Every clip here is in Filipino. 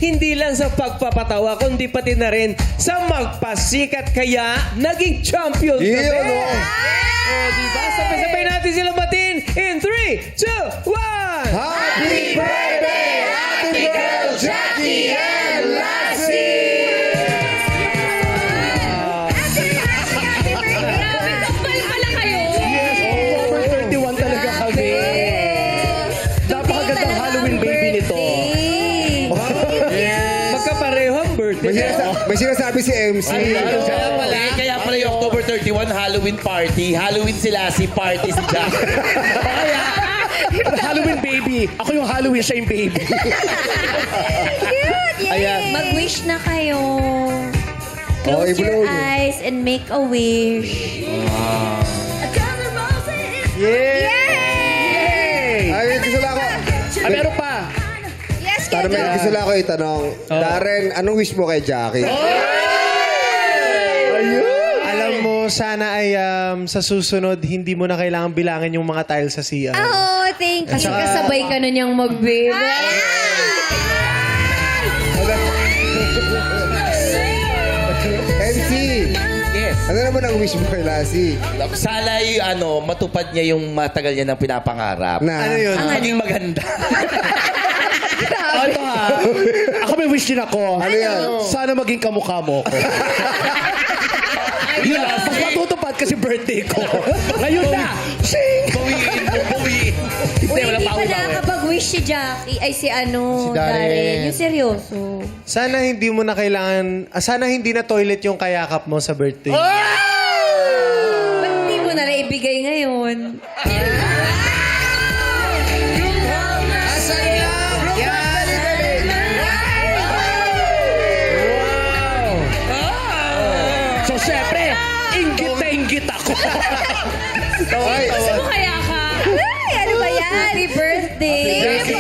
hindi lang sa pagpapatawa, kundi pati na rin sa magpasikat. Kaya, naging champions na Yeah, din. no? Diba? Sabay-sabay natin silang batiin in 3, 2, 1! Happy birthday, Ate Girl, Jackie and Lassie! October 31 talaga kami. Napakagandang Halloween baby nito. Magkapareho ang birthday. May sinasabi si MC. Kaya pala yung October 31, Halloween party. Halloween si Lassie, party si Jack. Halloween baby. Ako yung Halloween, siya yung baby. Ayan. Mag-wish na kayo. Oh, Close your i-blow niyo. eyes and make a wish. Yay! Ay, gusto lang ako. Meron pa. Yes, Darren, may gusto lang ako itanong. Darren, anong wish mo kay Jackie? Alam mo, sana ay sa susunod, hindi mo na kailangan bilangin yung mga tiles sa CR. Oh, thank you. saka- Kasabay ka na niyang mag-baby. MC, Yes. ano naman ang wish mo kay Lassie? Sana yung matupad niya yung matagal niya ng pinapangarap. Na, Ano yun? Maging maganda. Ito ha. Ako may wish din ako. Ano yan? Sana maging kamukha mo ko. Yun lang. Pag matutupad kasi birthday ko. Ngayon na. Sing! Bawiin mo, bawiin. Uy, Wala hindi pa bawi-bawi. nakakapag-wish si Jackie. Ay, si Darren. Darren. Yung seryoso. Sana hindi mo na kailangan, sana hindi na toilet yung kayakap mo sa birthday. Ba't hindi mo na naibigay ngayon? So, syempre, inggit na inggit ako. Ay, Gusto mo kaya ka? Ay, ano ba yan? Happy birthday. Thank you.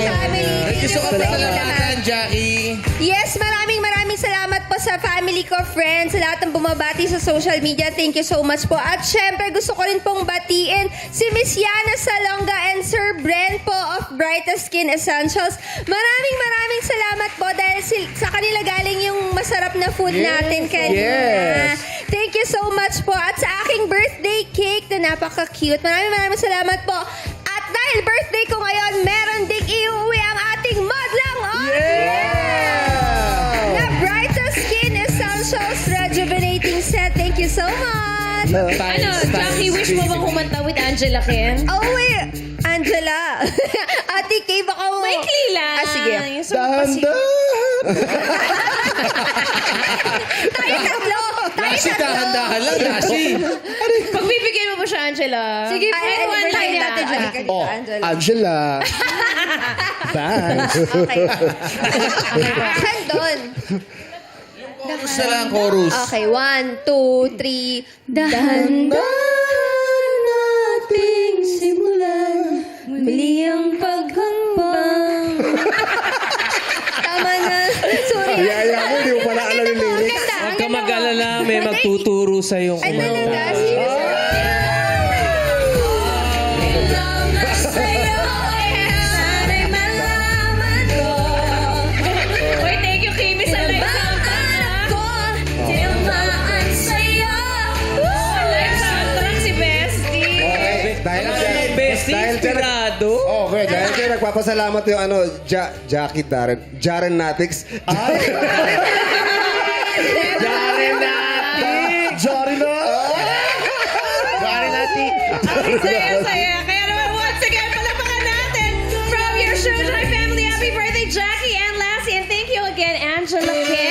Family. Gusto ka pasalamatan, Jackie. Yes, maraming salamat po sa family ko, friends, sa lahat ng bumabati sa social media. Thank you so much po. At syempre, gusto ko rin pong batiin si Miss Yana Salonga and Sir Bren po of Brightest Skin Essentials. Maraming salamat po dahil sa kanila galing yung masarap na food natin kanina. Thank you so much po. At sa aking birthday cake na napaka-cute. Maraming salamat po. At dahil birthday ko ngayon, meron ding iuwi ang ating madlang on na Brightest Skin Essentials Rejuvenating Set. Thank you so much. Jackie, wish mo bang kumanta with Angela Ken? Oh, wait. Angela. Ate Kay, baka mo... Maikli lang. Ah, sige. Yung sa Tayo tatlo. Lassie, dahan-dahan lang, Lassie. Pagbibigyan mo ba siya, Angela? Sige, Ay, one tayo line natin lang. dyan. Oh, Angela. Angela. Thanks. Okay. Saan doon? Chorus na lang, chorus. Okay, 1, 2, 3. Dahan-dahan nating simulan muli ang paghambang. Tama na. Sorry. Yaya mo, di mo pala alam yung lyrics. Huwag ka mag-alala, may magtuturo sa'yo. Ay, talaga? Seriously? Uy, thank you, Kimi, sa live soundtrack si Bestie. Dahil Bestie, dahil inspirado. Okay, dahil kayo nagpapasalamat yung Jackie Darren. Jaren Natix. Jaren natin! Sorry na. Saya. Kaya naman, once again, palapakan natin from your Showtime family. Happy birthday, Jackie and Lassie. And thank you again, Angela K.